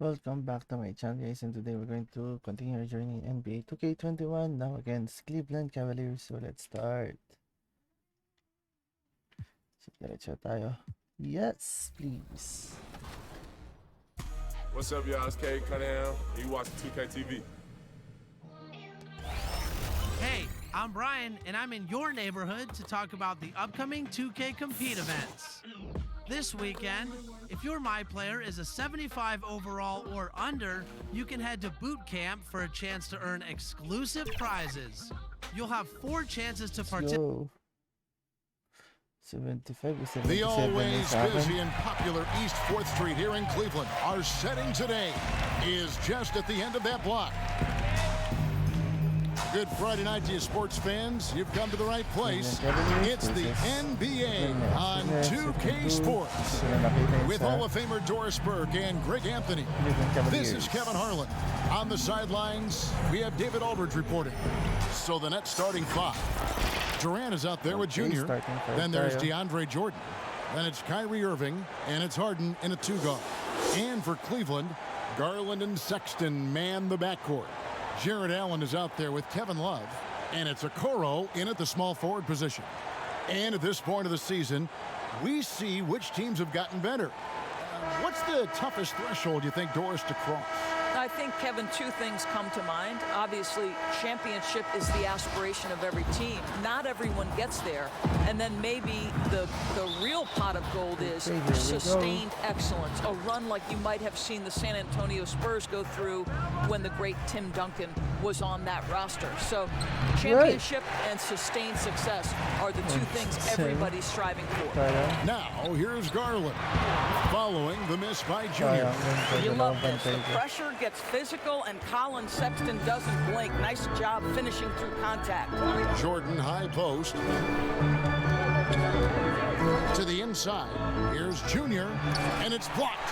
Welcome back to my channel, guys, and today we're going to continue our journey in NBA 2K21 now against Cleveland Cavaliers. So let's start. So diretso tayo. Yes, please. What's up, y'all? It's K Cunningham. You watching 2K TV. Hey, I'm Brian, and I'm in your neighborhood to talk about the upcoming 2K Compete events. This weekend, if your My Player is a 75 overall or under, you can head to boot camp for a chance to earn exclusive prizes. You'll have 4 chances to participate. Yo. 75 is 77 The always sa akin. busy and popular East 4th Street here in Cleveland. Our setting today is just at the end of that block. Good Friday night to you sports fans. You've come to the right place. It's the NBA on 2K Sports. With Hall of Famer Doris Burke and Greg Anthony. This is Kevin Harlan. On the sidelines, we have David Aldridge reporting. So the net starting 5. Durant is out there with Junior. Then there's DeAndre Jordan. Then it's Kyrie Irving, and it's Harden in a 2-guard. And for Cleveland, Garland and Sexton man the backcourt. Jared Allen is out there with Kevin Love, and it's Okoro in at the small forward position. And at this point of the season, we see which teams have gotten better. What's the toughest threshold you think, Doris, to cross? I think, Kevin, 2 things come to mind. Obviously, championship is the aspiration of every team. Not everyone gets there. And then maybe the real pot of gold is sustained excellence. A run like you might have seen the San Antonio Spurs go through when the great Tim Duncan was on that roster. So championship and sustained success are the 2 things everybody's striving for. Now, here's Garland. Following the miss by Junior. You love this. The pressure gets physical, and Colin Sexton doesn't blink. Nice job finishing through contact. Jordan high post. To the inside. Here's Junior, and it's blocked.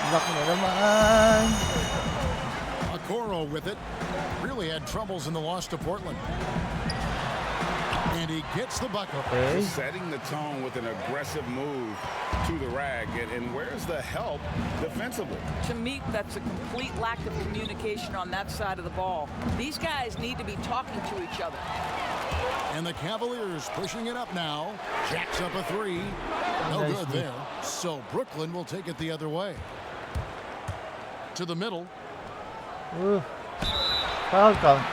Block na naman. Okoro with it. Really had troubles in the loss to Portland. And he gets the bucket. Okay. Setting the tone with an aggressive move to the rag. And where's the help defensively? To me, that's a complete lack of communication on that side of the ball. These guys need to be talking to each other. And the Cavaliers pushing it up now. Jacks up a 3. No good there. So Brooklyn will take it the other way. To the middle. Ooh. Foul count.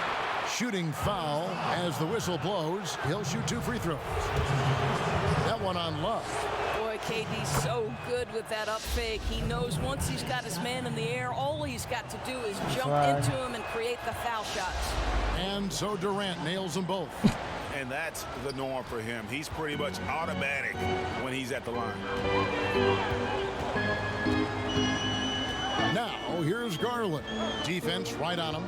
Shooting foul as the whistle blows. He'll shoot 2 free throws. That one on Love. Boy, KD's so good with that up fake. He knows once he's got his man in the air, all he's got to do is jump into him and create the foul shots. And so Durant nails them both. And that's the norm for him. He's pretty much automatic when he's at the line. Now, here's Garland. Defense right on him.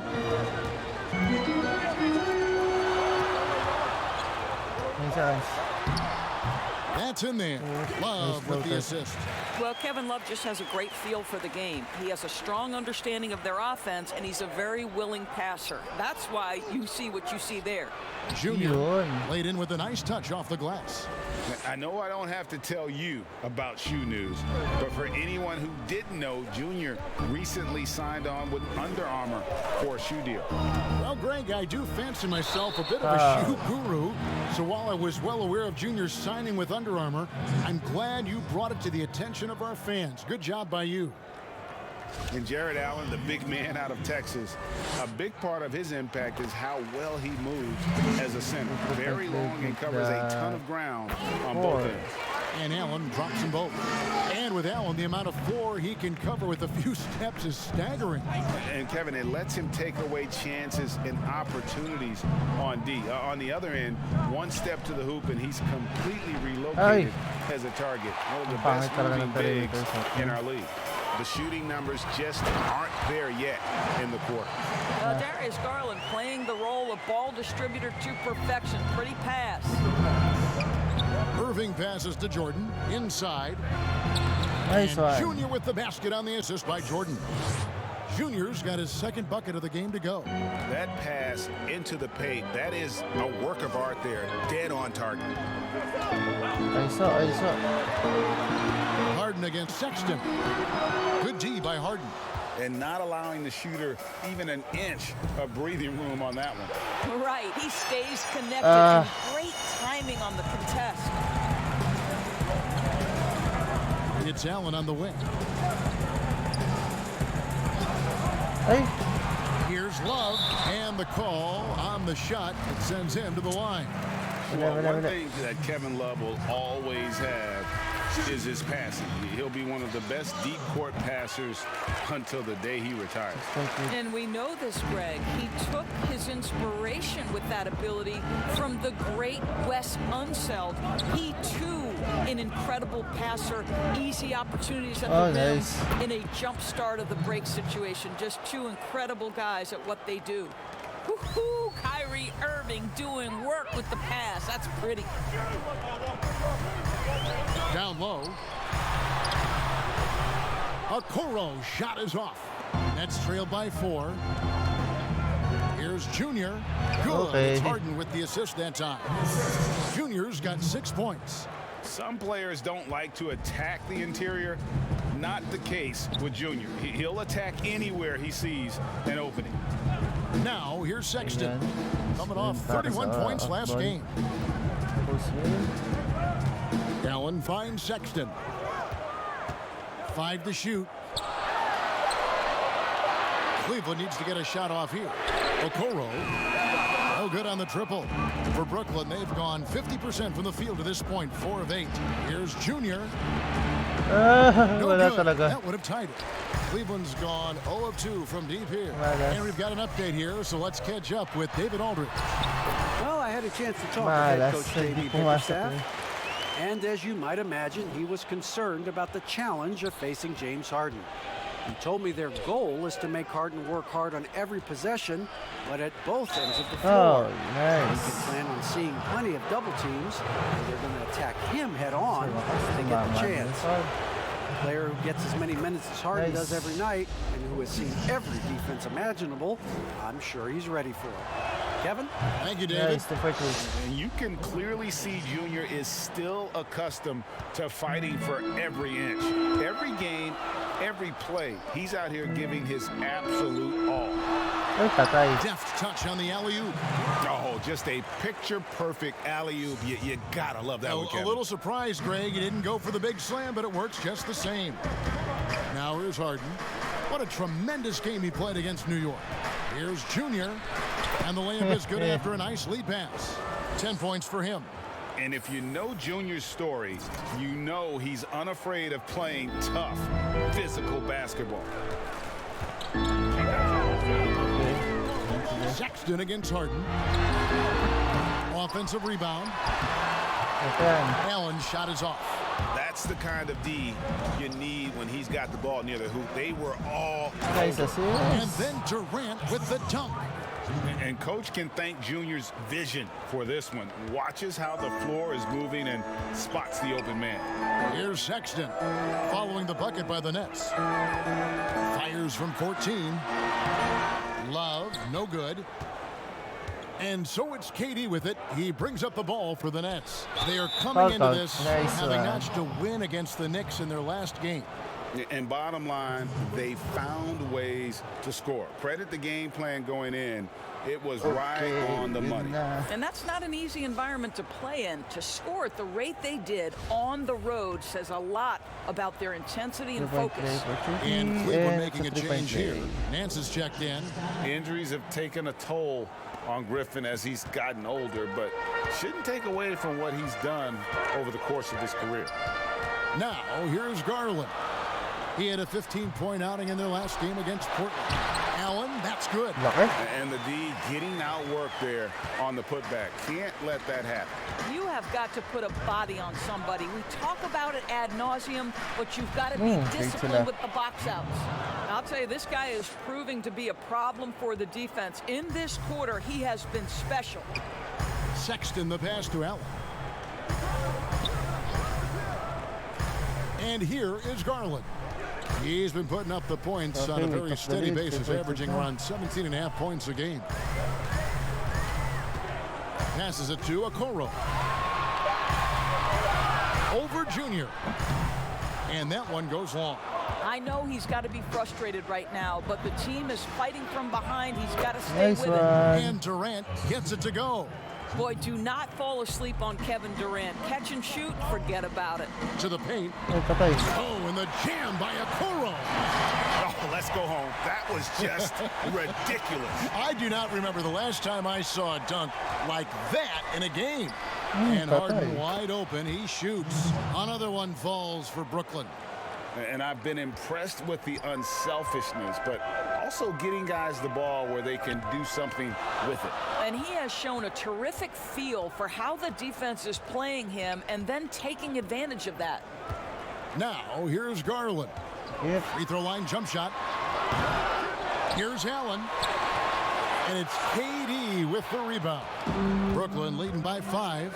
That's in there. Love with the assist. Well, Kevin Love just has a great feel for the game. He has a strong understanding of their offense, and he's a very willing passer. That's why you see what you see there. Junior laid in with a nice touch off the glass. I know I don't have to tell you about shoe news, but for anyone who didn't know, Junior recently signed on with Under Armour for a shoe deal. Well, Greg, I do fancy myself a bit of a shoe guru. So while I was well aware of Junior's signing with Under Armour, I'm glad you brought it to the attention of our fans. Good job by you. And Jared Allen, the big man out of Texas, a big part of his impact is how well he moves as a center. Very long and covers a ton of ground on both ends. And Allen drops them both. And with Allen, the amount of floor he can cover with a few steps is staggering. And Kevin, it lets him take away chances and opportunities on D. On the other end, 1 step to the hoop and he's completely relocated as a target. One of the best moving bigs in our league. The shooting numbers just aren't there yet in the quarter. Darius Garland playing the role of ball distributor to perfection. Pretty pass. Irving passes to Jordan inside. Nice and one. Junior with the basket on the assist by Jordan. Junior's got his 2nd bucket of the game to go. That pass into the paint, that is a work of art there. Dead on target. I saw. Harden Harden against Sexton. Good D by Harden. And not allowing the shooter even an inch of breathing room on that one. Right, he stays connected and great timing on the contest. It's Allen on the wing. Ay, Here's Love, and the call on the shot that sends him to the line. Well, one thing that Kevin Love will always have is his passing. He'll be one of the best deep court passers until the day he retires. And we know this, Greg. He took his inspiration with that ability from the great Wes Unseld. He, too, an incredible passer. Easy opportunities at the rim in a jump start of the break situation. Just two incredible guys at what they do. Woohoo! Kyrie Irving doing work with the pass. That's pretty. Down low. Okoro shot is off. Nets trailed by 4. Here's Junior. Good. It's Harden with the assist that time. Junior's got 6 points. Some players don't like to attack the interior. Not the case with Junior. He'll attack anywhere he sees an opening. Now, here's Sexton. Coming off 31 points last game. Allen finds Sexton. 5 to shoot. Cleveland needs to get a shot off here. Okoro. No good on the triple. For Brooklyn, they've gone 50% from the field to this point, 4 of 8. Here's Junior. No good. That would have tied it. Cleveland's gone 0 of 2 from deep here. And we've got an update here, so let's catch up with David Aldridge. Well, I had a chance to talk to head coach J.B. Bickerstaff. And as you might imagine, he was concerned about the challenge of facing James Harden. He told me their goal is to make Harden work hard on every possession, but at both ends of the floor. Oh, nice. They can plan on seeing plenty of double teams, and they're going to attack him head on if they get the chance. A player who gets as many minutes as Harden does every night, and who has seen every defense imaginable, I'm sure he's ready for it. Kevin? Thank you, David. And you can clearly see Junior is still accustomed to fighting for every inch. Every game, every play, he's out here giving his absolute all. Deft touch on the alley-oop. Oh, just a picture-perfect alley-oop. You gotta love that one, Kevin. A little surprised, Greg. He didn't go for the big slam, but it works just the same. Now here's Harden. What a tremendous game he played against New York. Here's Junior. And the layup is good after a nice lead pass. 10 points for him. And if you know Junior's story, you know he's unafraid of playing tough, physical basketball. Sexton against Harden. Offensive rebound. Allen's shot is off. That's the kind of D you need when he's got the ball near the hoop. They were all Nice. And then Durant with the dunk. And coach can thank Junior's vision for this one. Watches how the floor is moving and spots the open man. Here's Sexton following the bucket by the Nets. Fires from 14. Love, no good. And so it's KD with it. He brings up the ball for the Nets. They are coming into this having notched a win against the Knicks in their last game. And bottom line, they found ways to score. Credit the game plan going in. It was right on the money. And that's not an easy environment to play in. To score at the rate they did on the road says a lot about their intensity and focus. And Cleveland making a change here. Nance has checked in. Injuries have taken a toll on Griffin as he's gotten older, but shouldn't take away from what he's done over the course of his career. Now, here's Garland. He had a 15-point outing in their last game against Portland. Allen, that's good. And the D getting outworked there on the putback. Can't let that happen. You have got to put a body on somebody. We talk about it ad nauseum, but you've got to be disciplined with the box outs. I'll tell you, this guy is proving to be a problem for the defense. In this quarter, he has been special. Sexton the pass to Allen. And here is Garland. He's been putting up the points on a very steady basis, averaging around 17.5 points a game. Passes it to Okoro. Over Junior. And that one goes long. I know he's got to be frustrated right now, but the team is fighting from behind. He's got to stay with it. And Durant gets it to go. Boy, do not fall asleep on Kevin Durant. Catch and shoot, forget about it. To the paint. Patay. Oh, and the jam by Okoro. Oh, let's go home. That was just ridiculous. I do not remember the last time I saw a dunk like that in a game. And Harden wide open. He shoots. Another one falls for Brooklyn. And I've been impressed with the unselfishness, but also getting guys the ball where they can do something with it. And he has shown a terrific feel for how the defense is playing him and then taking advantage of that. Now, here's Garland. Yep. Free throw line jump shot. Here's Allen. And it's KD with the rebound. Brooklyn leading by 5.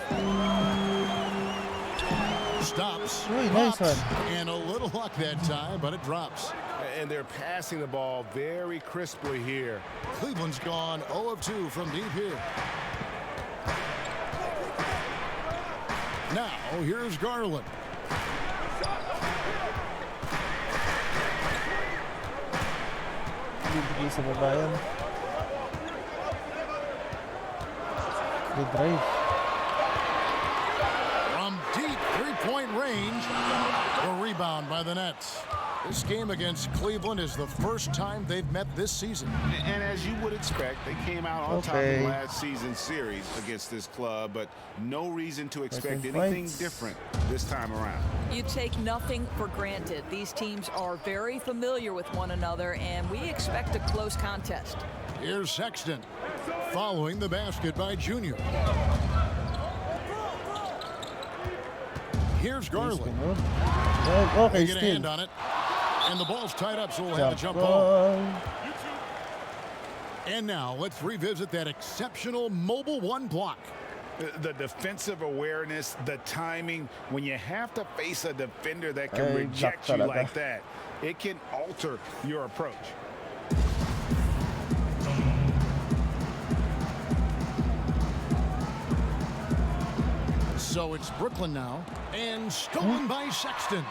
Stops. Nice one. And a little luck that time, but it drops. And they're passing the ball very crisply here. Cleveland's gone 0 of 2 from deep here. Now, here's Garland. Bibigay sa babayan. Good drive. From deep three-point range, a rebound by the Nets. This game against Cleveland is the first time they've met this season. And as you would expect, they came out on top of last season's series against this club, but no reason to expect anything different this time around. You take nothing for granted. These teams are very familiar with one another, and we expect a close contest. Here's Sexton, following the basket by Junior. Here's Garland. Okay, Get a hand on it. And the ball's tied up, so we'll have a jump ball. And now let's revisit that exceptional mobile one block. The defensive awareness, the timing, when you have to face a defender that can reject you like that, it can alter your approach. So it's Brooklyn now, and stolen by Sexton.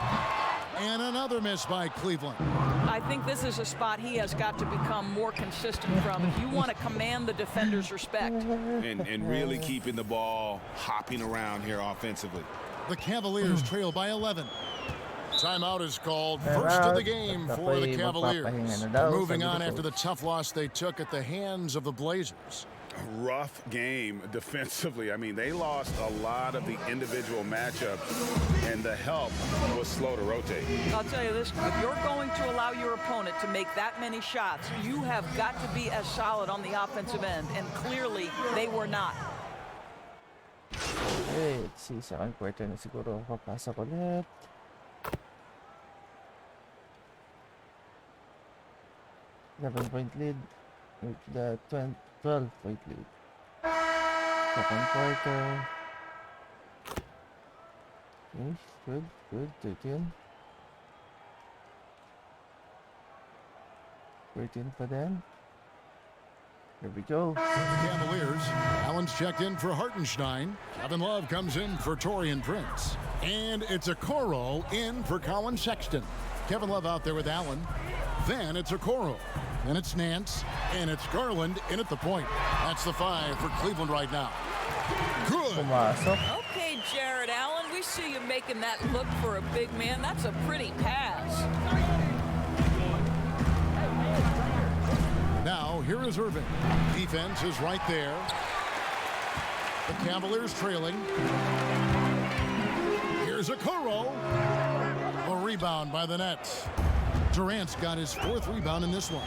And another miss by Cleveland. I think this is a spot he has got to become more consistent from if you want to command the defender's respect. And really keeping the ball hopping around here offensively. The Cavaliers trail by 11. Timeout is called. First of the game for the Cavaliers. Moving on after the tough loss they took at the hands of the Blazers. Rough game defensively. I mean, they lost a lot of the individual matchups, and the help was slow to rotate. I'll tell you this, if you're going to allow your opponent to make that many shots, you have got to be as solid on the offensive end, and clearly they were not. Okay, let's see. Second quarter na siguro papasok ulit. $11-point lead with the 12-point lead. Second quarter. Okay, good. 13. 13 for them. Here we go. Cavaliers. Allen's checked in for Hartenstein. Kevin Love comes in for Taurean Prince. And it's Okoro in for Colin Sexton. Kevin Love out there with Allen. Then it's Okoro. Then it's Nance. And it's Garland in at the point. That's the 5 for Cleveland right now. Good. Okay, Jared Allen, we see you making that look for a big man. That's a pretty pass. Now, here is Irving. Defense is right there. The Cavaliers trailing. Here's Okoro. A rebound by the Nets. Durant's got his 4th rebound in this one.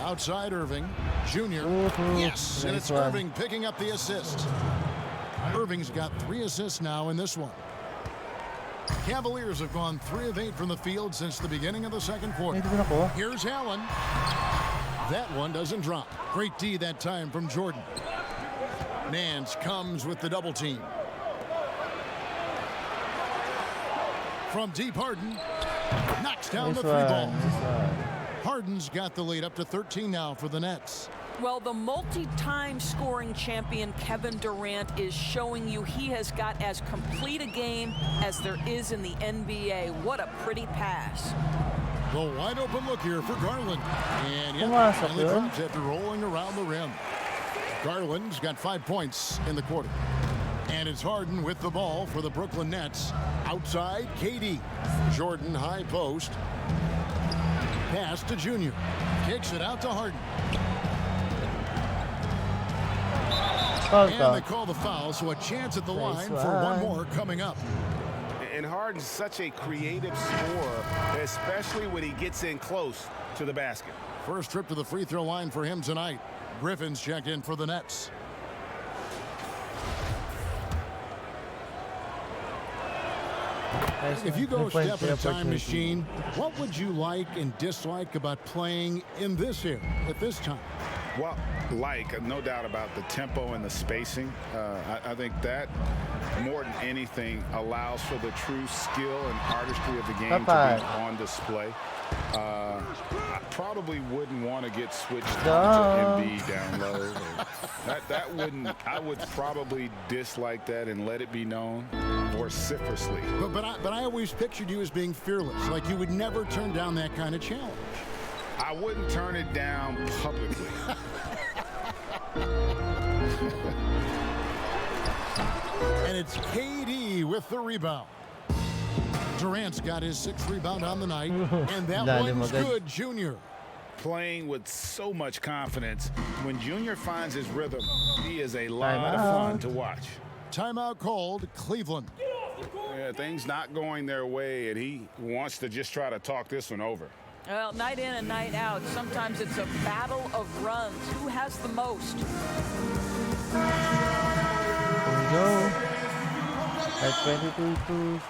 Outside Irving. Junior. Yes, and it's Irving picking up the assist. Irving's got 3 assists now in this one. Cavaliers have gone 3 of 8 from the field since the beginning of the second quarter. Here's Allen. That one doesn't drop. Great D that time from Jordan. Nance comes with the double team. From deep, Harden knocks down the 3 ball. Harden's got the lead up to 13 now for the Nets. Well, the multi-time scoring champion Kevin Durant is showing you he has got as complete a game as there is in the NBA. What a pretty pass. The wide open look here for Garland. And yeah, finally drops after rolling around the rim. Garland's got 5 points in the quarter. And it's Harden with the ball for the Brooklyn Nets. Outside, KD. Jordan high post. Pass to Junior. Kicks it out to Harden. And they call the foul, so a chance at the line for one more coming up. And Harden's such a creative scorer, especially when he gets in close to the basket. First trip to the free throw line for him tonight. Griffin's checked in for the Nets. If you go step in a time machine, what would you like and dislike about playing in this era at this time? Well, no doubt about the tempo and the spacing. I think that, more than anything, allows for the true skill and artistry of the game to be on display. I probably wouldn't want to get switched to MB down low. I would probably dislike that and let it be known vociferously. But I always pictured you as being fearless, like you would never turn down that kind of challenge. I wouldn't turn it down publicly. And it's KD with the rebound. Durant's got his 6th rebound on the night, and that one's good, Junior. Playing with so much confidence. When Junior finds his rhythm, he is a lot of fun to watch. Timeout called, Cleveland. Yeah, things not going their way, and he wants to just try to talk this one over. Well, night in and night out, sometimes it's a battle of runs. Who has the most? Here we go. At 22-6.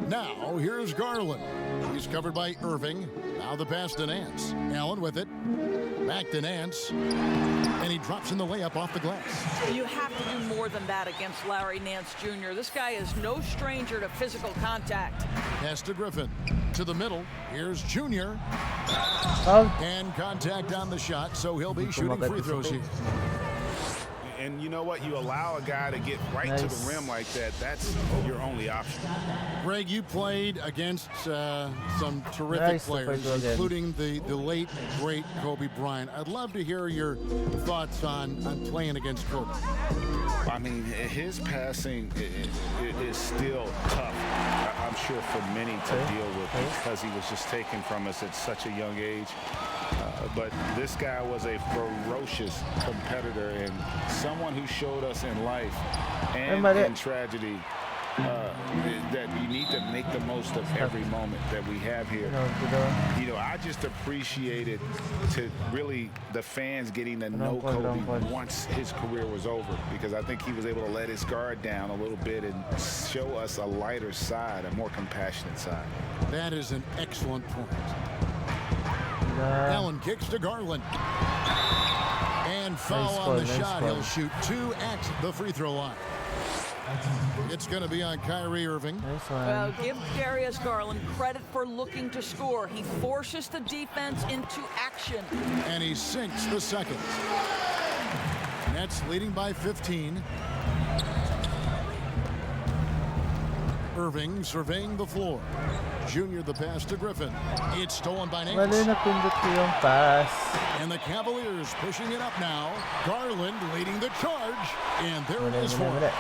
Now, here's Garland. He's covered by Irving. Now the pass to Nance. Allen with it. Back to Nance. And he drops in the layup off the glass. You have to do more than that against Larry Nance Jr. This guy is no stranger to physical contact. Pass to Griffin. To the middle. Here's Junior. And contact on the shot, so he'll be shooting free throws here. And you know what? You allow a guy to get right to the rim like that. That's your only option. Greg, you played against some terrific players, including the late, great Kobe Bryant. I'd love to hear your thoughts on playing against Kobe. I mean, his passing is still tough, I'm sure, for many to deal with because he was just taken from us at such a young age. But this guy was a ferocious competitor and someone who showed us in life and in tragedy that you need to make the most of every moment that we have here. You know, I just appreciated the fans getting to know Kobe once his career was over, because I think he was able to let his guard down a little bit and show us a lighter side, a more compassionate side. That is an excellent point. Allen kicks to Garland. And foul on the shot. He'll shoot 2 at the free throw line. It's going to be on Kyrie Irving. Well, give Darius Garland credit for looking to score. He forces the defense into action. And he sinks the second. Nets leading by 15. Irving surveying the floor. Junior the pass to Griffin. It's stolen by Nance. And the Cavaliers pushing it up now. Garland leading the charge. And there it is for him.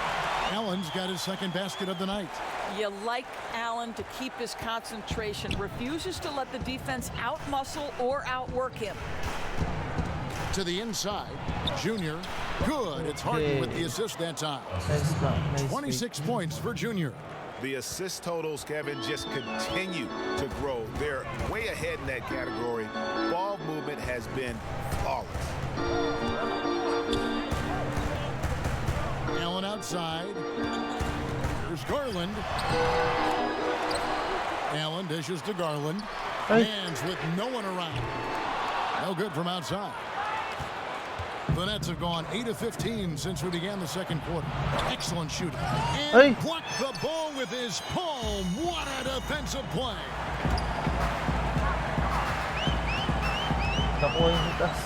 Allen's got his second basket of the night. You like Allen to keep his concentration. Refuses to let the defense outmuscle or outwork him. To the inside. Junior. Good. It's Harden with the assist that time. 26 points for Junior. The assist totals, Kevin, just continue to grow. They're way ahead in that category. Ball movement has been flawless. Allen outside. Here's Garland. Allen dishes to Garland. Hands with no one around. No good from outside. The Nets have gone 8 of 15 since we began the second quarter. Excellent shooting. And blocked the ball with his palm. What a defensive play. Nakuha yung hitas.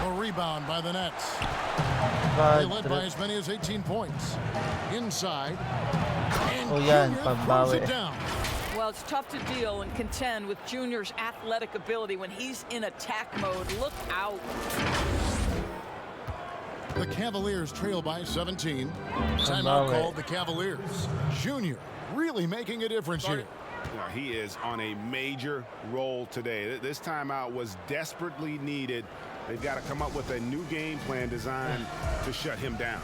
A rebound by the Nets. God, They led by as many as 18 points. Inside. And yan, Junior throws pambawi. it down. Well, it's tough to deal and contend with Junior's athletic ability when he's in attack mode. Look out. The Cavaliers trail by 17. Timeout Pambawi. called the Cavaliers. Junior really making a difference here. Now, he is on a major role today. This timeout was desperately needed. They've got to come up with a new game plan designed to shut him down.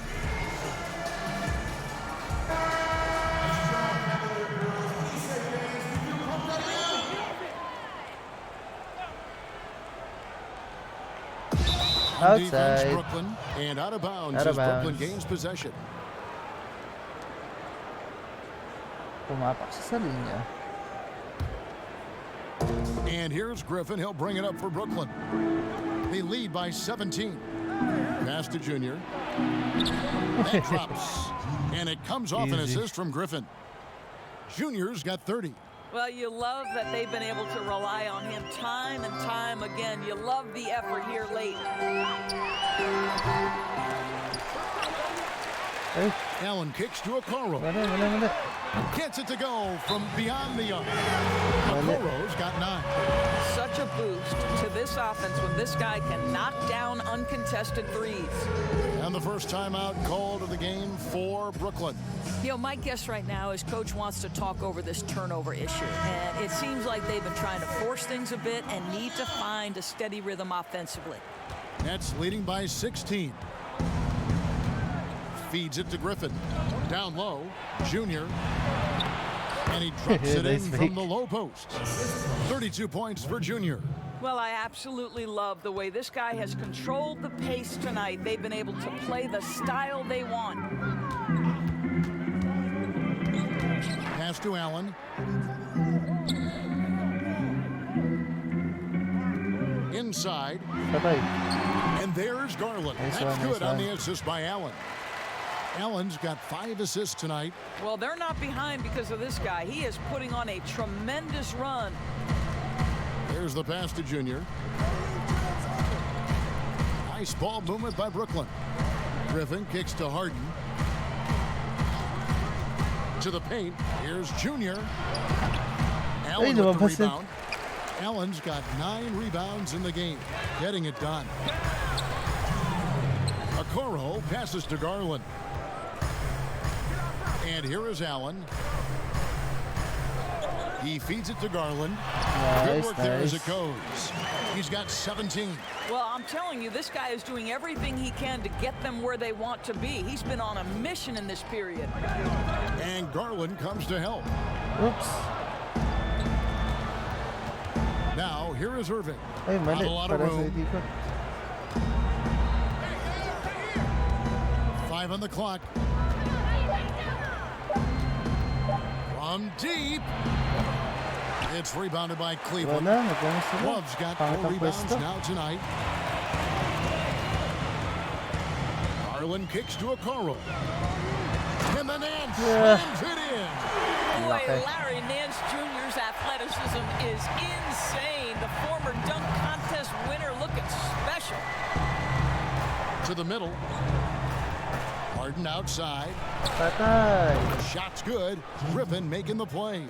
On defense, Outside. Brooklyn, and out of bounds Out of as Brooklyn bounds. gains possession. Pumapak siya sa linya. And here's Griffin. He'll bring it up for Brooklyn. They lead by 17. Pass to Junior. That drops. And it comes off an Easy. assist from Griffin. Junior's got 30. Well, you love that they've been able to rely on him time and time again. You love the effort here late. Ay, Allen kicks to Okoro. mali. Gets it to go from beyond the arc. Mali. Okoro's got 9. Such a boost to this offense when this guy can knock down uncontested threes. And the first timeout called of the game for Brooklyn. You know, my guess right now is Coach wants to talk over this turnover issue. And it seems like they've been trying to force things a bit and need to find a steady rhythm offensively. Nets leading by 16. Feeds it to Griffin. Down low, Junior. And he drops it in Nice from fake. the low post. 32 points for Junior. Well, I absolutely love the way this guy has controlled the pace tonight. They've been able to play the style they want. Pass to Allen. Inside. Patay. And there's Garland. Nice That's one, good nice on one. the assist by Allen. Allen's got 5 assists tonight. Well, they're not behind because of this guy. He is putting on a tremendous run. There's the pass to Junior. Nice ball movement by Brooklyn. Griffin kicks to Harden. To the paint. Here's Junior. Allen with the lumabas yun. rebound. Allen's got 9 rebounds in the game. Getting it done. Okoro passes to Garland. And here is Allen. He feeds it to Garland. Good Nice, work there as nice. it goes. He's got 17. Well, I'm telling you, this guy is doing everything he can to get them where they want to be. He's been on a mission in this period. And Garland comes to help. Oops. Now, here is Irving. Ay, Not mali. a lot of Para sa room. ikot. 5 on the clock. From deep. It's rebounded by Cleveland. Wala, nagano sila. Love's got 4 Pangatang rebounds pwesto. now tonight. Garland kicks to Okoro. And the Nance Yeah. slams it in. Boy, Okay. Larry Nance Jr.'s athleticism is insane. The former dunk contest winner looking special. To the middle. Harden outside. Patay. Shot's good. Griffin making the play.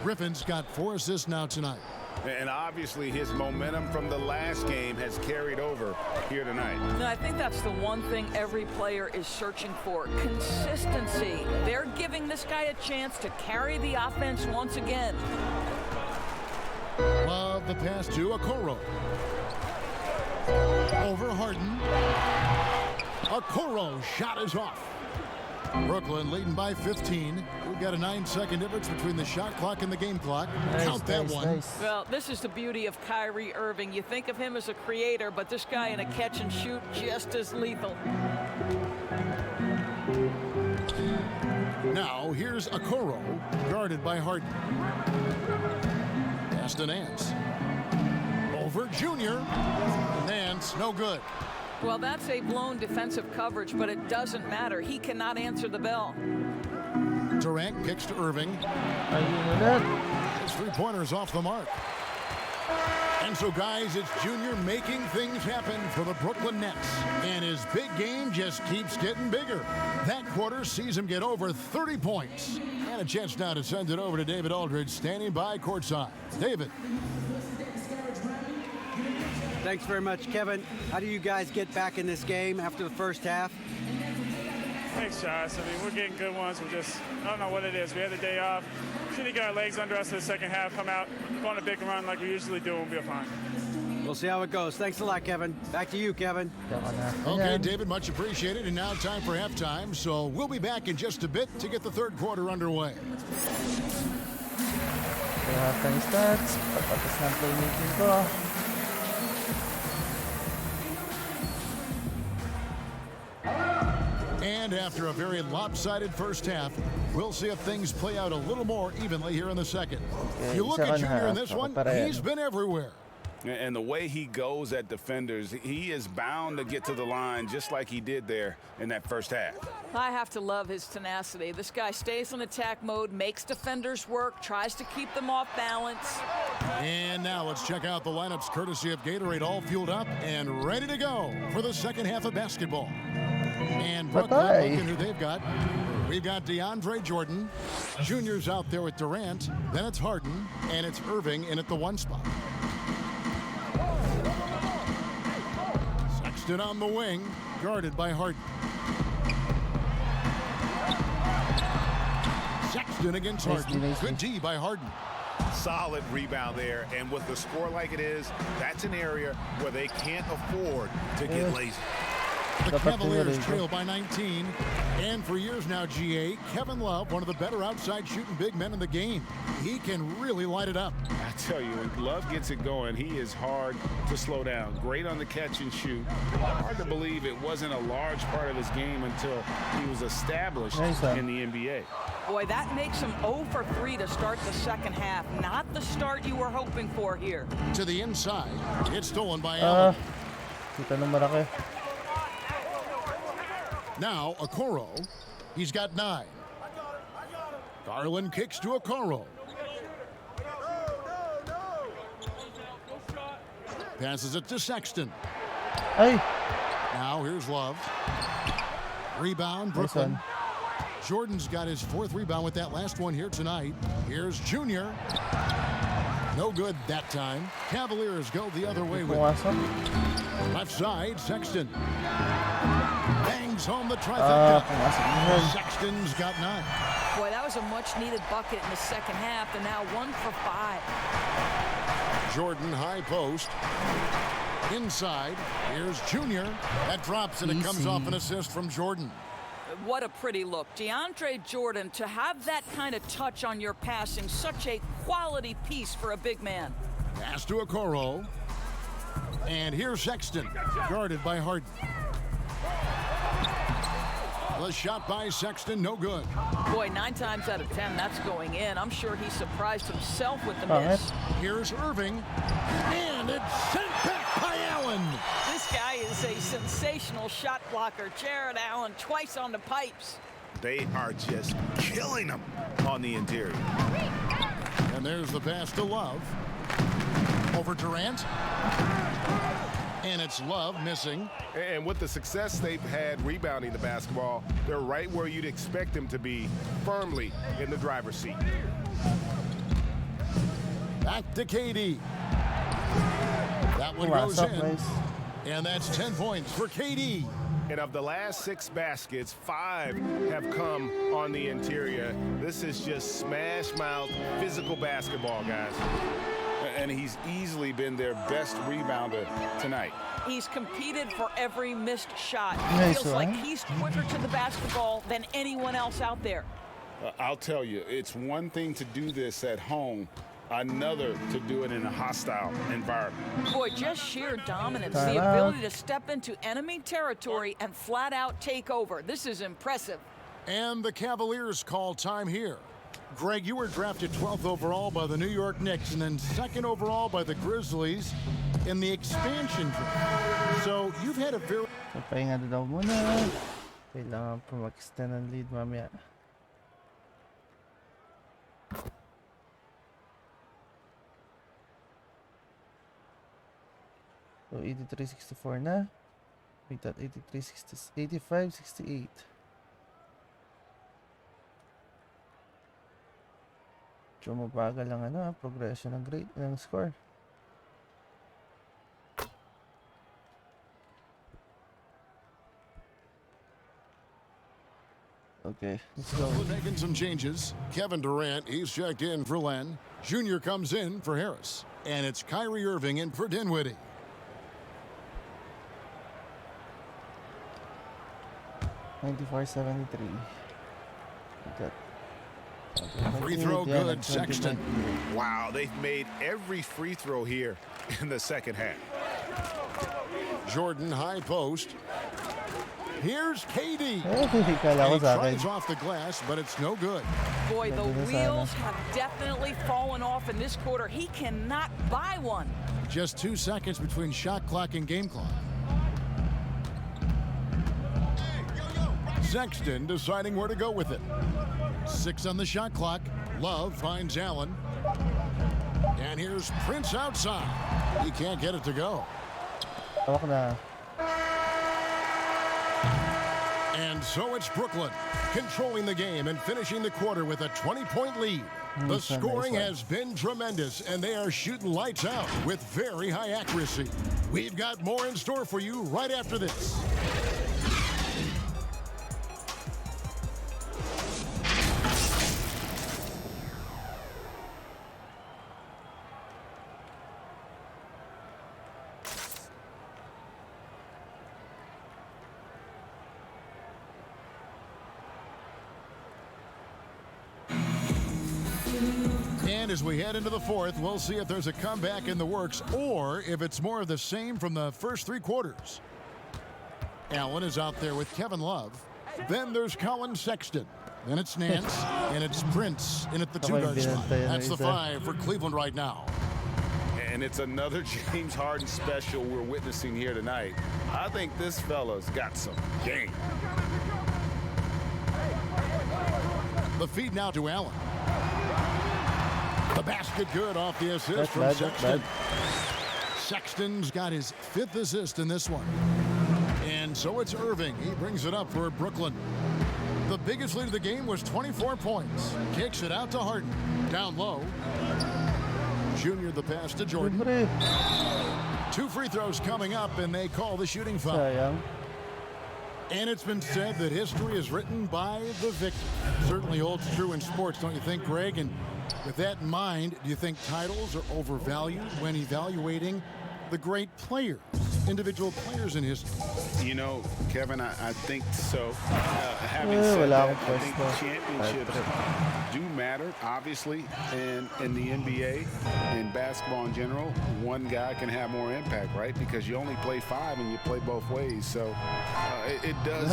Griffin's got 4 assists now tonight. And obviously his momentum from the last game has carried over here tonight. No, I think that's the one thing every player is searching for. Consistency. They're giving this guy a chance to carry the offense once again. Love the pass to Okoro. Over Harden. Okoro shot is off. Brooklyn leading by 15. We've got a 9-second difference between the shot clock and the game clock. Nice, Count that nice, one. nice. Well, this is the beauty of Kyrie Irving. You think of him as a creator, but this guy in a catch and shoot just as lethal. Now here's Okoro, guarded by Harden. Pass to Nance. Over Junior. Nance, no good. Well, that's a blown defensive coverage, but it doesn't matter. He cannot answer the bell. Durant kicks to Irving. Ayun ulit. His 3-pointer's off the mark. And so, guys, it's Junior making things happen for the Brooklyn Nets. And his big game just keeps getting bigger. That quarter sees him get over 30 points. And a chance now to send it over to David Aldridge, standing by courtside. David. Thanks very much, Kevin. How do you guys get back in this game after the first half? Thanks, Josh. I mean, we're getting good ones. I don't know what it is. We had the day off. We need to get our legs under us in the second half, come out, go on a big run like we usually do, and we'll be fine. We'll see how it goes. Thanks a lot, Kevin. Back to you, Kevin. Okay, David, much appreciated. And now time for halftime. So we'll be back in just a bit to get the third quarter underway. Halftime stats. Pagkatapos ng playmaking ko. And after a very lopsided first half, we'll see if things play out a little more evenly here in the second. Okay, You look at Junior in this one, he's been everywhere. And the way he goes at defenders, he is bound to get to the line just like he did there in that first half. I have to love his tenacity. This guy stays in attack mode, makes defenders work, tries to keep them off balance. And now let's check out the lineups courtesy of Gatorade, all fueled up and ready to go for the second half of basketball. And Brooklyn, looking who they've got. We've got DeAndre Jordan. Junior's out there with Durant. Then it's Harden, and it's Irving in at the 1 spot. Sexton on the wing, guarded by Harden. Sexton against Harden. Good D by Harden. Solid rebound there, and with the score like it is, that's an area where they can't afford to get lazy. The Cavaliers trail by 19. And for years now, GA, Kevin Love, one of the better outside shooting big men in the game. He can really light it up. I tell you, when Love gets it going, he is hard to slow down. Great on the catch and shoot. Hard to believe it wasn't a large part of his game until he was established in the NBA. Boy, that makes him 0 for 3 to start the second half. Not the start you were hoping for here. To the inside. It's stolen by Allen. Kita na malaki. Now, Okoro. He's got 9. Garland kicks to Okoro. Passes it to Sexton. Ay! Now, here's Love. Rebound, Brooklyn. Jordan's got his 4th rebound with that last one here tonight. Here's Junior. No good that time. Cavaliers go the other way with it. Left side, Sexton. Bangs home the trifecta. Sexton's got 9. Boy, that was a much-needed bucket in the second half, and now 1 for 5. Jordan, high post. Inside, here's Junior. That drops, and it comes off an assist from Jordan. What a pretty look. DeAndre Jordan, to have that kind of touch on your passing, such a quality piece for a big man. Pass to Okoro. And here's Sexton, guarded by Harden. The shot by Sexton, no good. Boy, 9 times out of 10, that's going in. I'm sure he surprised himself with the miss. Here's Irving. And it's sent back by Allen. This guy is a sensational shot blocker. Jared Allen twice on the pipes. They are just killing them on the interior. And there's the pass to Love. Over Durant. And it's Love missing. And with the success they've had rebounding the basketball, they're right where you'd expect them to be, firmly in the driver's seat. Back to KD. That one goes in. And that's 10 points for KD. And of the last 6 baskets, 5 have come on the interior. This is just smash mouth physical basketball, guys. And he's easily been their best rebounder tonight. He's competed for every missed shot. He feels like he's quicker to the basketball than anyone else out there. I'll tell you, it's one thing to do this at home, another to do it in a hostile environment. Boy, just sheer dominance, the ability to step into enemy territory and flat out take over. This is impressive. And the Cavaliers call time here. Greg, you were drafted 12th overall by the New York Knicks and then 2nd overall by the Grizzlies in the expansion draft. So you've had a very... Papahinga daw muna. Kailangan pa mag-extend ng lead mamaya. So 83-64 na. Wait, that 85-68. So mabagal lang progression ng grade ng score. Okay, let's go. Making some changes. Kevin Durant, he's checked in for Len. Junior comes in for Harris. And it's Kyrie Irving in for Dinwiddie. $94.73. Free throw good, Sexton. Wow, they've made every free throw here in the second half. Jordan, high post. Here's KD. Hey, kala ko He sa akin. tries off the glass, but it's no good. Boy, the wheels have definitely fallen off in this quarter. He cannot buy one. Just 2 seconds between shot clock and game clock. Sexton deciding where to go with it. 6 on the shot clock. Love finds Allen. And here's Prince outside. He can't get it to go. Tawak na. And so it's Brooklyn controlling the game and finishing the quarter with a 20-point lead. The scoring has been tremendous, and they are shooting lights out with very high accuracy. We've got more in store for you right after this. And as we head into the fourth, we'll see if there's a comeback in the works or if it's more of the same from the first 3 quarters. Allen is out there with Kevin Love. Then there's Colin Sexton. Then it's Nance, and it's Prince in at the 2-guard spot. That's the 5 for Cleveland right now. And it's another James Harden special we're witnessing here tonight. I think this fella's got some game. The feed now to Allen. The basket good off the assist from Sexton. Sexton's got his 5th assist in this one. And so it's Irving. He brings it up for Brooklyn. The biggest lead of the game was 24 points. Kicks it out to Harden. Down low. Junior the pass to Jordan. 2 free throws coming up, and they call the shooting foul. And it's been said that history is written by the victor. Certainly holds true in sports, don't you think, Greg? And with that in mind, do you think titles are overvalued when evaluating the great players, individual players in history? You know, Kevin, I think so. Having said that, I think championships do matter, obviously, in the NBA and basketball in general. One guy can have more impact, right? Because you only play 5 and you play both ways. So it does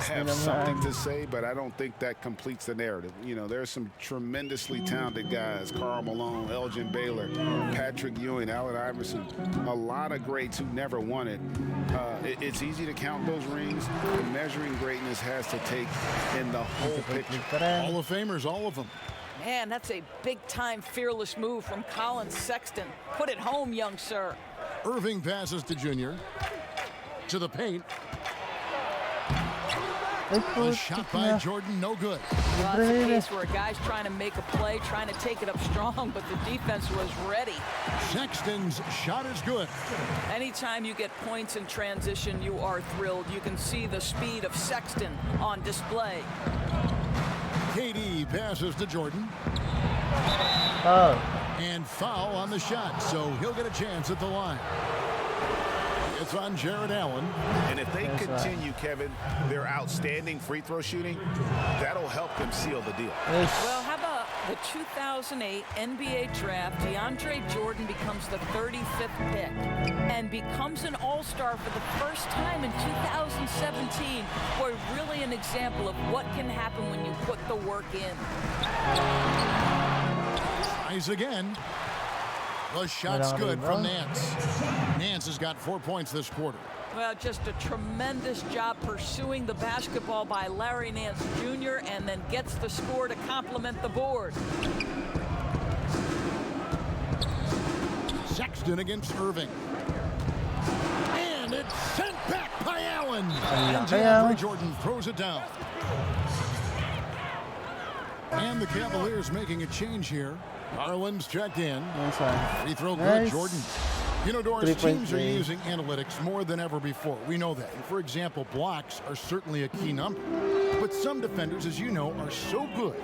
have something to say, but I don't think that completes the narrative. You know, there's some tremendously talented guys, Karl Malone, Elgin Baylor, Patrick Ewing, Allen Iverson, a lot of greats who never won it. It's easy to count those rings. The measuring greatness has to take in the whole picture. Hall of Famers, all of them. Man, that's a big-time fearless move from Colin Sexton. Put it home, young sir. Irving passes to Junior. To the paint. A shot by Jordan, no good. Well, it's a case where a guy's trying to make a play, trying to take it up strong, but the defense was ready. Sexton's shot is good. Anytime you get points in transition, you are thrilled. You can see the speed of Sexton on display. KD passes to Jordan. And foul on the shot, so he'll get a chance at the line. It's on Jared Allen. And if they continue, Kevin, their outstanding free throw shooting, that'll help them seal the deal. Well, how about the 2008 NBA draft? DeAndre Jordan becomes the 35th pick and becomes an all-star for the first time in 2017. Boy, really an example of what can happen when you put the work in. Tries again. The shot's good from Nance. Nance has got 4 points this quarter. Well, just a tremendous job pursuing the basketball by Larry Nance Jr. and then gets the score to complement the board. Sexton against Irving. it's sent back by Allen. And DeAndre Jordan throws it down. And the Cavaliers making a change here. Garland's checked in. Free throw good, Jordan. You know, Doris, teams are using analytics more than ever before. We know that. And for example, blocks are certainly a key number. But some defenders, as you know, are so good,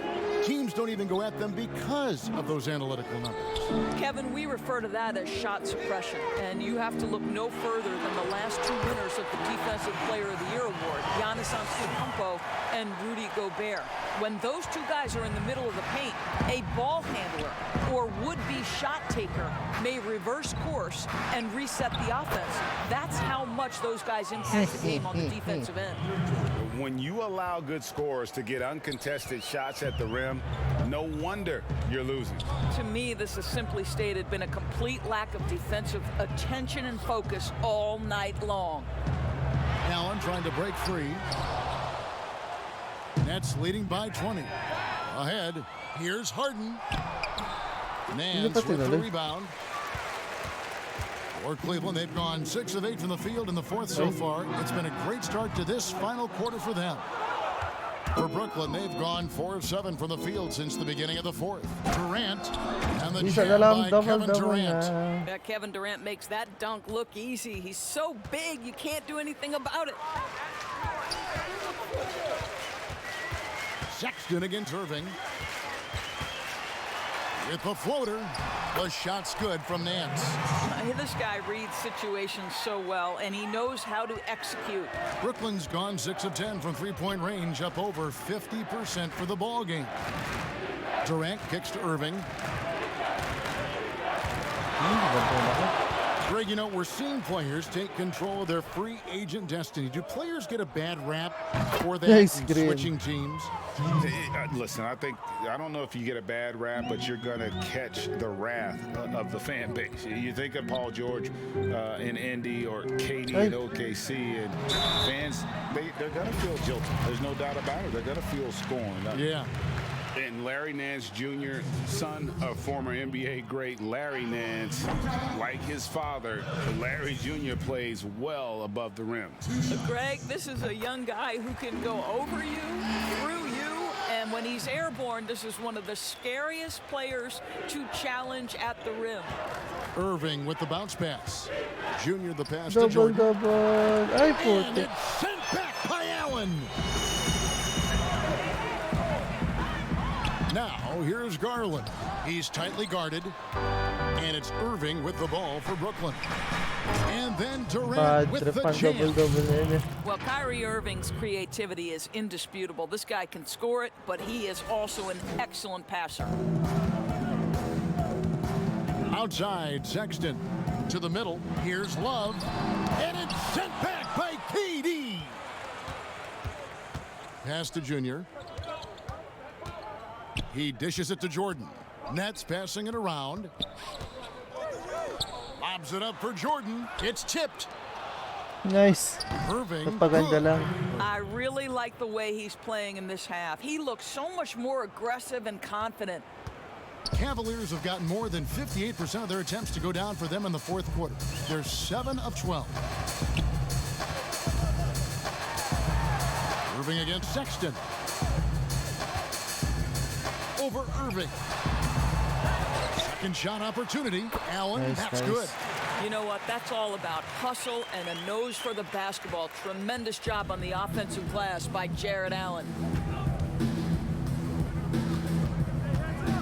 teams don't even go at them because of those analytical numbers. Kevin, we refer to that as shot suppression. And you have to look no further than the last two winners of the Defensive Player of the Year award, Giannis Antetokounmpo and Rudy Gobert. When those two guys are in the middle of the paint, a ball handler or would-be shot taker may reverse course and reset the offense. That's how much those guys impact the game on the defensive end. When you allow good scorers to get uncontested shots at the rim, no wonder you're losing. To me, this has simply stated been a complete lack of defensive attention and focus all night long. Allen trying to break free. Nets leading by 20. Ahead, here's Harden. Nance with the rebound. For Cleveland, they've gone 6 of 8 from the field in the fourth so far. It's been a great start to this final quarter for them. For Brooklyn, they've gone 4 of 7 from the field since the beginning of the fourth. Durant and the jam by Kevin Durant. Yeah, Kevin Durant makes that dunk look easy. He's so big, you can't do anything about it. Sexton against Irving. With the floater, the shot's good from Nance. This guy reads situations so well, and he knows how to execute. Brooklyn's gone 6 of 10 from three-point range, up over 50% for the ball game. Durant kicks to Irving. Greg, you know, we're seeing players take control of their free agent destiny. Do players get a bad rap for that in switching teams? Listen, I don't know if you get a bad rap, but you're going to catch the wrath of the fan base. You think of Paul George in Indy or KD in OKC, and fans, they're going to feel guilty. There's no doubt about it. They're going to feel scorned. Yeah. And Larry Nance Jr., son of former NBA great Larry Nance, like his father, Larry Jr. plays well above the rim. Greg, this is a young guy who can go over you, through you, and when he's airborne, this is one of the scariest players to challenge at the rim. Irving with the bounce pass. Junior the pass to Jordan. And it's sent back by Allen. Now, here's Garland. He's tightly guarded. And it's Irving with the ball for Brooklyn. And then Durant with the jam. Well, Kyrie Irving's creativity is indisputable. This guy can score it, but he is also an excellent passer. Outside, Sexton to the middle. Here's Love. And it's sent back by KD. Pass to Junior. He dishes it to Jordan. Nets passing it around. Lobs it up for Jordan. It's tipped. Nice. Irving. I really like the way he's playing in this half. He looks so much more aggressive and confident. Cavaliers have gotten more than 58% of their attempts to go down for them in the fourth quarter. They're 7 of 12. Irving against Sexton. Over Irving. Second shot opportunity. Allen, that's good. You know what? That's all about hustle and a nose for the basketball. Tremendous job on the offensive glass by Jared Allen.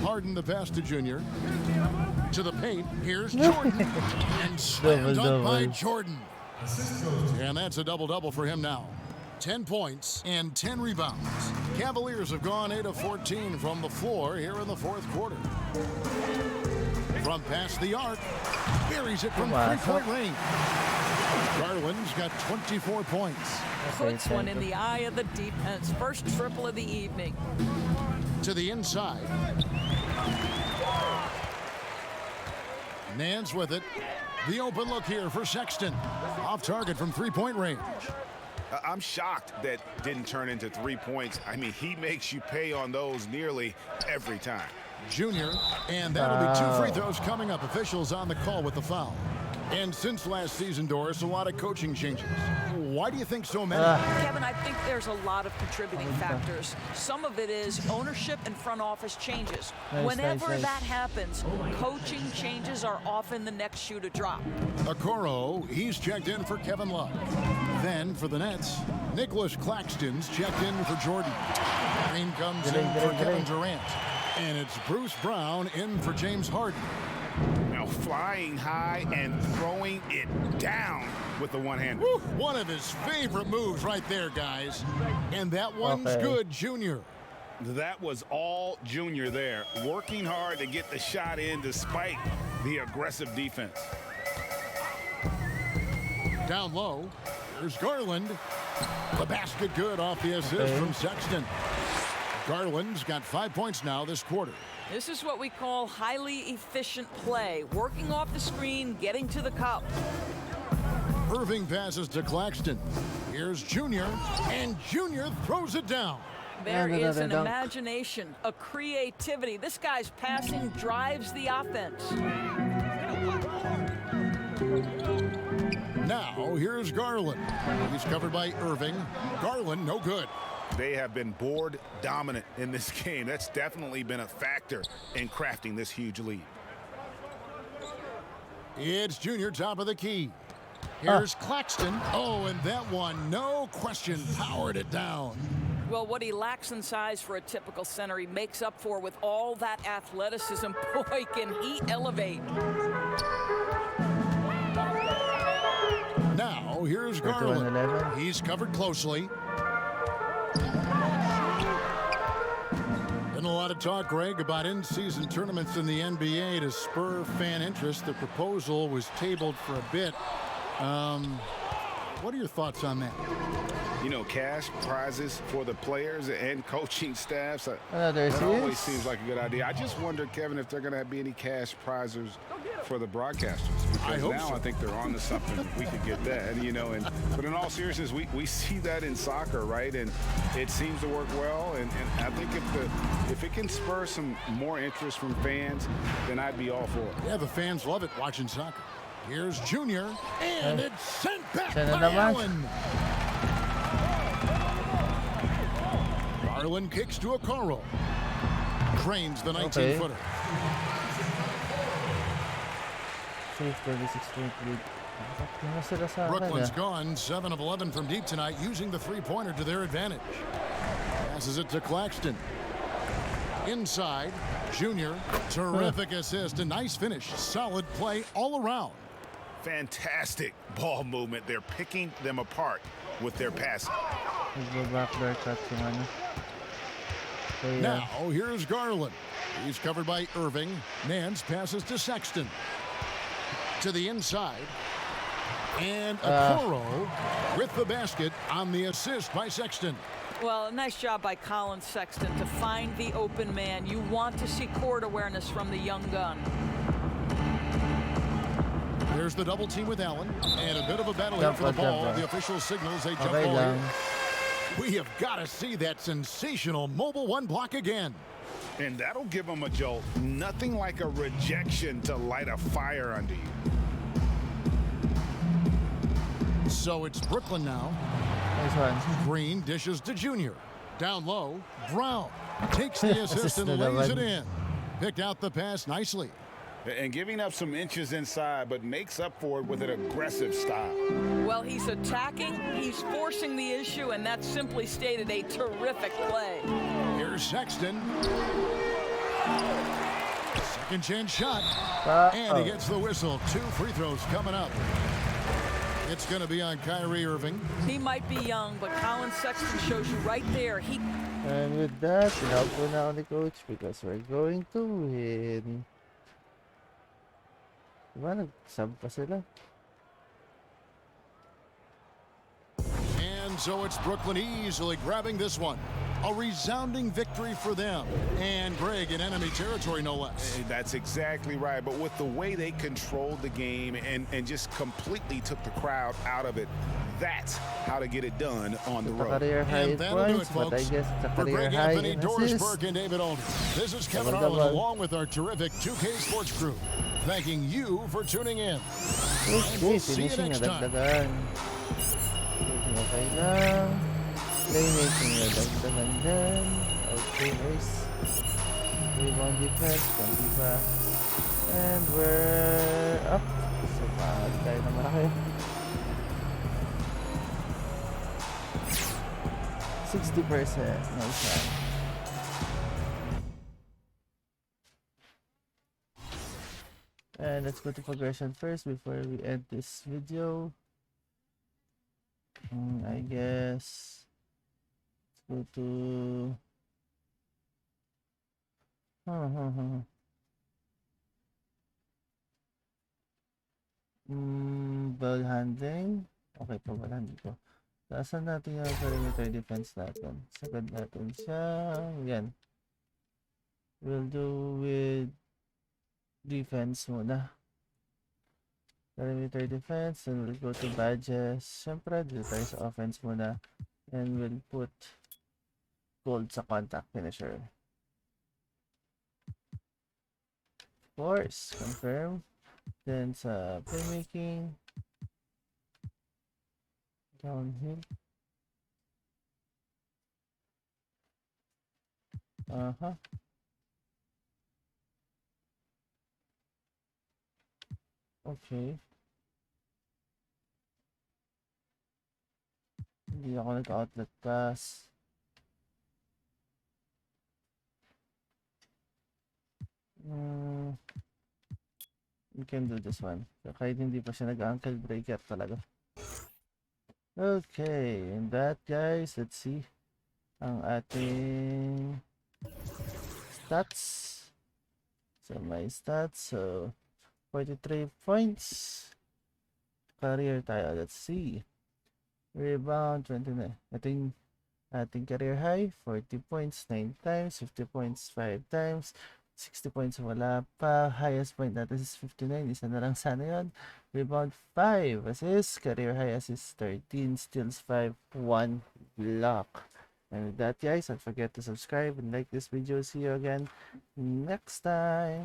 Harden the pass to Junior. To the paint. Here's Jordan. And slammed up by Jordan. And that's a double-double for him now. 10 points and 10 rebounds. Cavaliers have gone 8 of 14 from the floor here in the fourth quarter. From past the arc, buries it from three-point range. Garland's got 24 points. Puts one in the eye of the defense. First triple of the evening. To the inside. Nance with it. The open look here for Sexton. Off target from three-point range. I'm shocked that didn't turn into 3 points. I mean, he makes you pay on those nearly every time. Junior, and that'll be 2 free throws coming up. Officials on the call with the foul. And since last season, Doris, a lot of coaching changes. Why do you think so many? Kevin, I think there's a lot of contributing factors. Some of it is ownership and front office changes. Whenever that happens, coaching changes are often the next shoe to drop. Okoro, he's checked in for Kevin Love. Then for the Nets, Nicholas Claxton's checked in for Jordan. Green comes in for Kevin Durant. And it's Bruce Brown in for James Harden. Now flying high and throwing it down with the one-hander. One of his favorite moves right there, guys. And that one's good, Junior. That was all Junior there, working hard to get the shot in despite the aggressive defense. Down low, there's Garland. The basket good off the assist from Sexton. Garland's got 5 points now this quarter. This is what we call highly efficient play. Working off the screen, getting to the cup. Irving passes to Claxton. Here's Junior, and Junior throws it down. There is an imagination, a creativity. This guy's passing drives the offense. Now, here's Garland. He's covered by Irving. Garland, no good. They have been board dominant in this game. That's definitely been a factor in crafting this huge lead. It's Junior, top of the key. Here's Claxton. Oh, and that one, no question, powered it down. Well, what he lacks in size for a typical center, he makes up for with all that athleticism. Boy, can he elevate. Now, here's Garland. He's covered closely. Been a lot of talk, Greg, about in-season tournaments in the NBA to spur fan interest. The proposal was tabled for a bit. What are your thoughts on that? You know, cash prizes for the players and coaching staffs. There That she always is. seems like a good idea. I just wonder, Kevin, if they're going to be any cash prizes for the broadcasters. I Because hope now so. I think they're on to something. If we could get that, you know. But in all seriousness, we see that in soccer, right? And it seems to work well. And I think if it can spur some more interest from fans, then I'd be all for it. Yeah, the fans love it watching soccer. Here's Junior, and it's sent back by Sana naman. Allen. Garland kicks to Okoro. Trains the 19-footer. Safe 36.3. Sakto na sila sa akin, Brooklyn's gone 7 of 11 from deep tonight, using the three-pointer to their advantage. Passes it to Claxton. Inside, Junior, terrific assist, a nice finish, solid play all around. Fantastic ball movement. They're picking them apart with their passing. Nagbo-backdoor cut yung ano. Kaya, Now, here's Garland. He's covered by Irving. Nance passes to Sexton. To the inside. And Okoro with the basket on the assist by Sexton. Well, nice job by Colin Sexton to find the open man. You want to see court awareness from the young gun. There's the double team with Allen. And a bit of a battle here for the ball. The official signals a jump okay ball lang. here. We have got to see that sensational mobile one block again. And that'll give them a jolt. Nothing like a rejection to light a fire under you. So it's Brooklyn now. Nice one. Green dishes to Junior. Down low, Brown takes the assist and lays it in. Picked out the pass nicely. And giving up some inches inside, but makes up for it with an aggressive style. Well, he's attacking, he's forcing the issue, and that's simply stated a terrific play. Here's Sexton. Second chance shot. And he gets the whistle. 2 free throws coming up. It's going to be on Kyrie Irving. He might be young, but Colin Sexton shows you right there. And with that, tinawag po na ako ni Coach because we're going to win. Diba, nag-sub pa sila. And so it's Brooklyn easily grabbing this one. A resounding victory for them. And Greg, in enemy territory, no less. That's exactly right. But with the way they controlled the game and just completely took the crowd out of it, that's how to get it done on the road. And that'll do it, folks. For Greg Anthony, Doris Burke, and David Aldridge, this is Kevin Harlan along with our terrific 2K Sports crew, thanking you for tuning in. And we'll see you next time. Okay lang. Playmaking na dagdagan din. Okay, nice. Rebound defense, konti pa. And we're up. So, pahal tayo na malaki. 60%. Nice one. And let's go to progression first before we end this video. I guess let's go to ball handling. Okay po, ball handling ko. Taasan natin yung perimeter defense natin. Sagad natin siya. Yan. We'll do with defense muna. Perimeter defense, and we'll go to badges. Siyempre, dito tayo sa offense muna. And we'll put gold sa contact finisher. Of course, confirm. Then sa playmaking, downhill. Okay. Hindi ako nag-outlet pass. We can do this one. So, kahit hindi pa siya nag-ankle breaker talaga. Okay, and that guys, let's see ang ating stats. So my stats, so 43 points. Career tayo, let's see. Rebound 29. Ito yung ating career high, 40 points 9 times, 50 points 5 times, 60 points wala pa. Highest point natin is 59. Isa na lang sana yun. Rebound 5. Assists. Career high assist 13. Steals 5. 1 block. And with that guys, don't forget to subscribe and like this video. See you again next time.